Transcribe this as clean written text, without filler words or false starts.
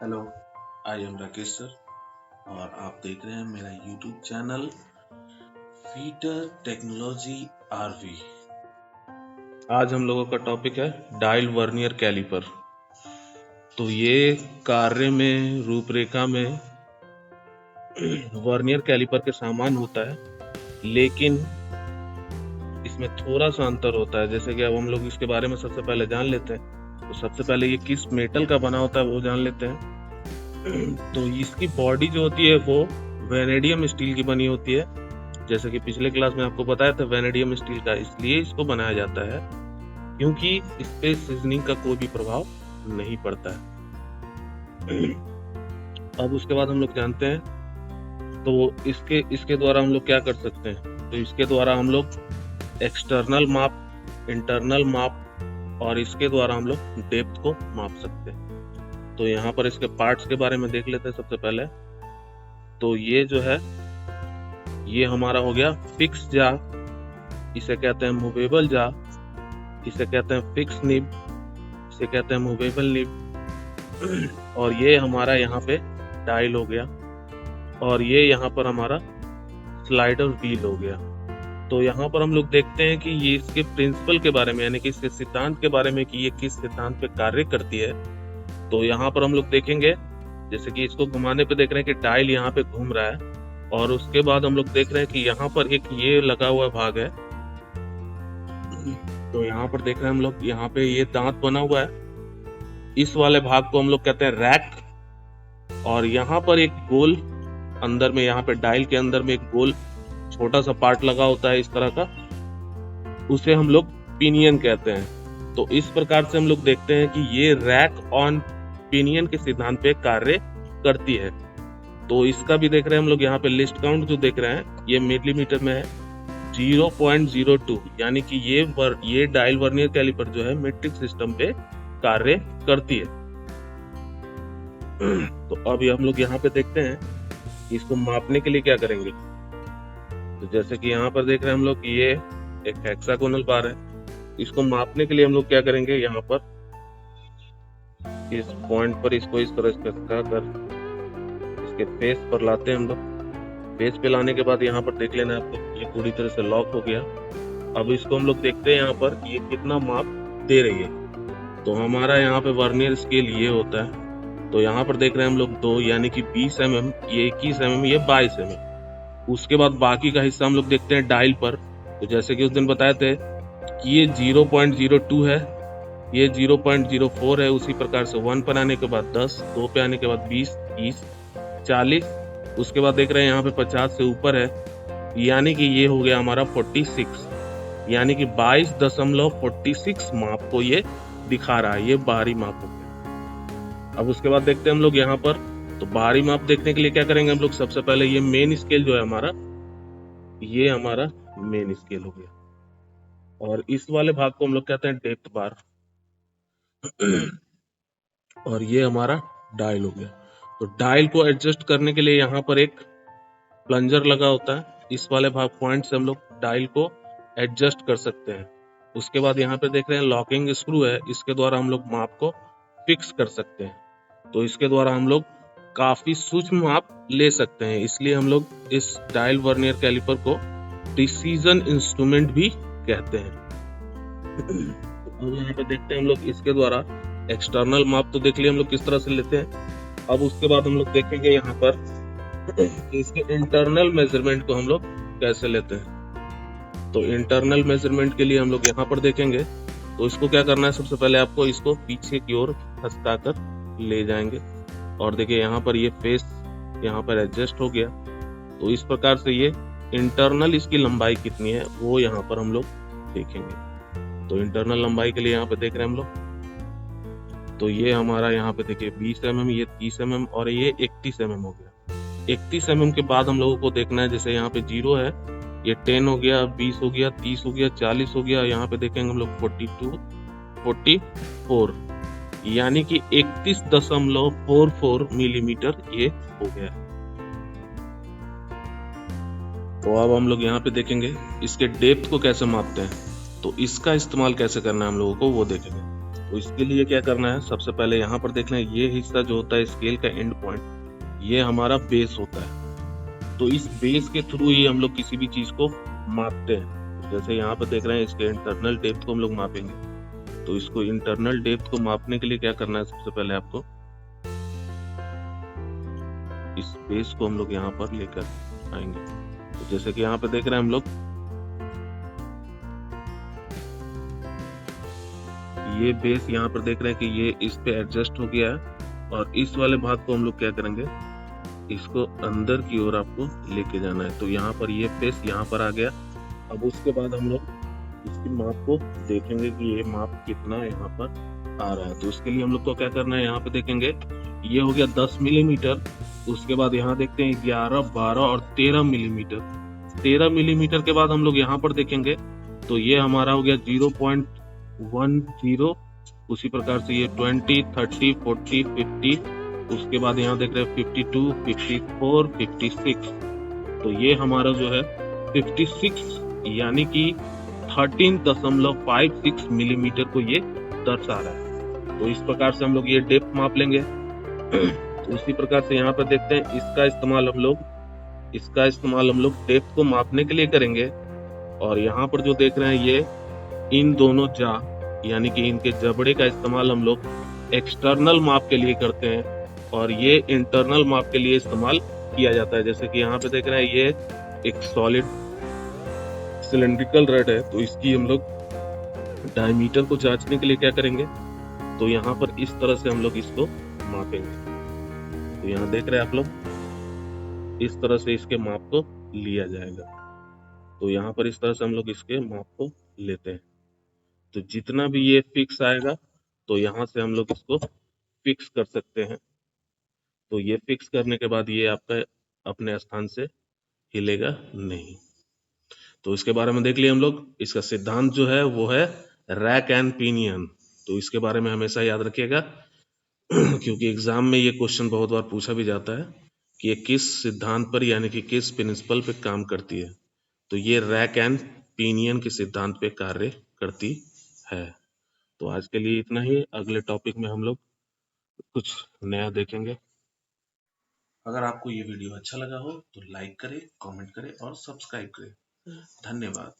Hello, I am Rakesh sir और आप देख रहे हैं मेरा YouTube channel Fitter Technology RV. आज हम लोगों का टॉपिक है डायल वर्नियर कैलिपर। तो ये कार्य में रूपरेखा में वर्नियर कैलिपर के समान होता है, लेकिन इसमें थोड़ा सा अंतर होता है। जैसे कि अब हम लोग इसके बारे में सबसे पहले जान लेते हैं। तो सबसे पहले ये किस मेटल का बना होता है वो जान लेते हैं। तो इसकी बॉडी जो होती है वो वेनेडियम स्टील की बनी होती है। जैसे कि पिछले क्लास में आपको बताया था, वेनेडियम स्टील का इसलिए इसको बनाया जाता है क्योंकि इस पे सीजनिंग का कोई भी प्रभाव नहीं पड़ता है। अब उसके बाद हम लोग जानते हैं तो इसके द्वारा हम लोग क्या कर सकते हैं। तो इसके द्वारा हम लोग एक्सटर्नल माप, इंटरनल माप और इसके द्वारा हम लोग डेप्थ को माप सकते हैं। तो यहाँ पर इसके पार्ट्स के बारे में देख लेते हैं सबसे पहले। तो ये जो है ये हमारा हो गया फिक्स जा, इसे कहते हैं मूवेबल जा, इसे कहते हैं फिक्स निब, इसे कहते हैं मूवेबल निब। और ये हमारा यहाँ पे डायल हो गया और ये यहाँ पर हमारा स्लाइडर व्हील हो गया। तो यहाँ पर हम लोग देखते हैं कि ये इसके प्रिंसिपल के बारे में, यानी कि इसके सिद्धांत के बारे में कि ये किस सिद्धांत पे कार्य करती है। तो यहाँ पर हम लोग देखेंगे, जैसे कि इसको घुमाने पे देख रहे हैं कि डायल यहाँ पे घूम रहा है और उसके बाद हम लोग देख रहे हैं कि यहाँ पर एक ये लगा हुआ भाग है। तो यहाँ पर देख रहे हैं हम लोग, यहाँ पे ये दांत बना हुआ है, इस वाले भाग को हम लोग कहते हैं रैक। और यहाँ पर एक गोल अंदर में, यहाँ पे डायल के अंदर में एक गोल छोटा सा पार्ट लगा होता है इस तरह का, उसे हम लोग पिनियन कहते हैं। तो इस प्रकार से हम लोग देखते हैं कि ये रैक ऑन पिनियन के सिद्धांत पे कार्य करती है। तो इसका भी देख रहे हैं हम लोग, यहाँ पे लिस्ट काउंट जो देख रहे हैं ये मिलीमीटर में है 0.02, यानी कि ये डायल वर्नियर कैलिपर जो है मीट्रिक सिस्टम पे कार्य करती है। तो अब हम लोग यहाँ पे देखते हैं इसको मापने के लिए क्या करेंगे। तो जैसे कि यहाँ पर देख रहे हैं हम लोग, ये एक हेक्सागोनल बार है। इसको मापने के लिए हम लोग क्या करेंगे, यहाँ पर इस पॉइंट पर इसको इस तरह से कर इसके फेस पर लाते हैं हम लोग। फेस पे लाने के बाद यहाँ पर देख लेना है आपको, ये पूरी तरह से लॉक हो गया। अब इसको हम लोग देखते हैं यहाँ पर ये कितना माप दे रही है। तो हमारा यहाँ पे वर्नियर स्केल ये होता है। तो यहाँ पर देख रहे हैं हम लोग 2, यानी कि 20 mm, ये 21 mm, ये 22 mm। उसके बाद बाकी का हिस्सा हम लोग देखते हैं डायल पर। तो जैसे कि उस दिन बताए थे कि ये 0.02 है, ये 0.04 है। उसी प्रकार से 1 पर आने के बाद 10, 2 पे आने के बाद 20, 30, 40, उसके बाद देख रहे हैं यहाँ पे 50 से ऊपर है, यानी कि ये हो गया हमारा 46, यानी कि 22.46 माप को ये दिखा रहा है। ये बाहरी माप हो गया। अब उसके बाद देखते हैं हम लोग यहाँ पर, तो बाहरी माप देखने के लिए क्या करेंगे हम लोग, सबसे पहले ये मेन स्केल जो है हमारा, ये हमारा मेन स्केल हो गया और इस वाले भाग को हम लोग कहते हैं डेप्थ बार। और ये हमारा डायल हो गया। तो डायल को एडजस्ट करने के लिए यहाँ पर एक प्लंजर लगा होता है, इस वाले भाग पॉइंट से हम लोग डायल को एडजस्ट कर सकते हैं। उसके बाद यहाँ पे देख रहे हैं लॉकिंग स्क्रू है, इसके द्वारा हम लोग माप को फिक्स कर सकते हैं। तो इसके द्वारा हम लोग काफी सूक्ष्म माप ले सकते हैं, इसलिए हम लोग इस डायल वर्नियर कैलिपर को प्रिसीजन इंस्ट्रूमेंट भी कहते हैं। अब यहाँ पे देखते हैं हम लोग इसके द्वारा एक्सटर्नल माप तो देख लिया हम लोग किस तरह से लेते हैं। अब उसके बाद हम लोग देखेंगे यहाँ पर इसके इंटरनल मेजरमेंट को हम लोग कैसे लेते हैं। तो इंटरनल मेजरमेंट के लिए हम लोग यहाँ पर देखेंगे। तो इसको क्या करना है, सबसे पहले आपको इसको पीछे की ओर खसका कर ले जाएंगे और देखिए यहाँ पर ये फेस यहाँ पर एडजस्ट हो गया। तो इस प्रकार से ये इंटरनल इसकी लंबाई कितनी है वो यहाँ पर हम लोग देखेंगे। तो इंटरनल लंबाई के लिए यहाँ पे देख रहे हैं हम लोग, तो ये हमारा यहाँ पे देखिए 20 mm, ये 30 mm और ये 31 mm हो गया। 31 mm के बाद हम लोगों को देखना है, जैसे यहाँ पे 0 है, ये 10 हो गया, 20 हो गया, 30 हो गया, 40 हो गया, यहाँ पे देखेंगे हम लोग 42, 44, यानी कि 31.44 मिलीमीटर ये हो गया। तो अब हम लोग यहाँ पे देखेंगे इसके डेप्थ को कैसे मापते हैं। तो इसका इस्तेमाल कैसे करना है हम लोगों को वो देखेंगे। तो इसके लिए क्या करना है, सबसे पहले यहाँ पर देखना है ये हिस्सा जो होता है स्केल का एंड पॉइंट, ये हमारा बेस होता है। तो इस बेस के थ्रू ही हम लोग किसी भी चीज को मापते हैं। तो जैसे यहाँ पर देख रहे हैं इसके इंटरनल डेप्थ को हम लोग मापेंगे। तो इसको इंटरनल डेप्थ को मापने के लिए क्या करना है, सबसे पहले आपको इस बेस को हम लोग यहाँ पर लेकर आएंगे। तो जैसे कि यहाँ पे देख रहे हैं हम लोग, ये बेस यहाँ पर देख रहे हैं कि ये इस पे एडजस्ट हो गया है, और इस वाले भाग को हम लोग क्या करेंगे, इसको अंदर की ओर आपको लेके जाना है। तो यहाँ पर ये फेस यहाँ पर आ गया। अब उसके बाद हम लोग इसकी माप को देखेंगे कि ये माप कितना यहाँ पर आ रहा है। तो इसके लिए हम लोग को क्या करना है, यहाँ पे देखेंगे ये हो गया 10 मिलीमीटर। उसके बाद यहाँ देखते हैं 11, 12 और 13 मिलीमीटर। 13 मिलीमीटर के बाद हम लोग यहाँ पर देखेंगे तो ये हमारा हो गया 0.10। उसी प्रकार से ये 20, 30, 40, 50। उसके बाद यहाँ देख रहे हैं 52, 54, 56। तो ये हमारा जो है 56 यानी कि 13.56 मिलीमीटर को ये दर्शा रहा है। तो इस प्रकार से हम लोग ये डेप्थ माप लेंगे। तो उसी प्रकार से यहाँ पर देखते हैं इसका इस्तेमाल हम लोग डेप्थ को मापने के लिए करेंगे। और यहाँ पर जो देख रहे हैं ये इन दोनों जा यानी कि इनके जबड़े का इस्तेमाल हम लोग एक्सटर्नल माप के लिए करते हैं, और ये इंटरनल माप के लिए इस्तेमाल किया जाता है। जैसे कि यहाँ पे देख रहे हैं ये एक सॉलिड सिलेंड्रिकल रड है, तो इसकी हम लोग डायमीटर को जांचने के लिए क्या करेंगे, तो यहाँ पर इस तरह से हम लोग इसको मापेंगे। तो यहाँ देख रहे हैं आप लोग, इस तरह से इसके माप को लिया जाएगा। तो यहाँ पर इस तरह से हम लोग इसके माप को लेते हैं। तो जितना भी ये फिक्स आएगा तो यहाँ से हम लोग इसको फिक्स कर सकते हैं। तो ये फिक्स करने के बाद ये आपका अपने स्थान से हिलेगा नहीं। तो इसके बारे में देख लिया हम लोग। इसका सिद्धांत जो है वो है रैक एंड पिनियन। तो इसके बारे में हमेशा याद रखिएगा क्योंकि एग्जाम में ये क्वेश्चन बहुत बार पूछा भी जाता है कि ये किस सिद्धांत पर यानी कि किस प्रिंसिपल पे काम करती है। तो ये रैक एंड पिनियन के सिद्धांत पे कार्य करती है। तो आज के लिए इतना ही। अगले टॉपिक में हम लोग कुछ नया देखेंगे। अगर आपको ये वीडियो अच्छा लगा हो तो लाइक करें, कमेंट करें और सब्सक्राइब करें। धन्यवाद।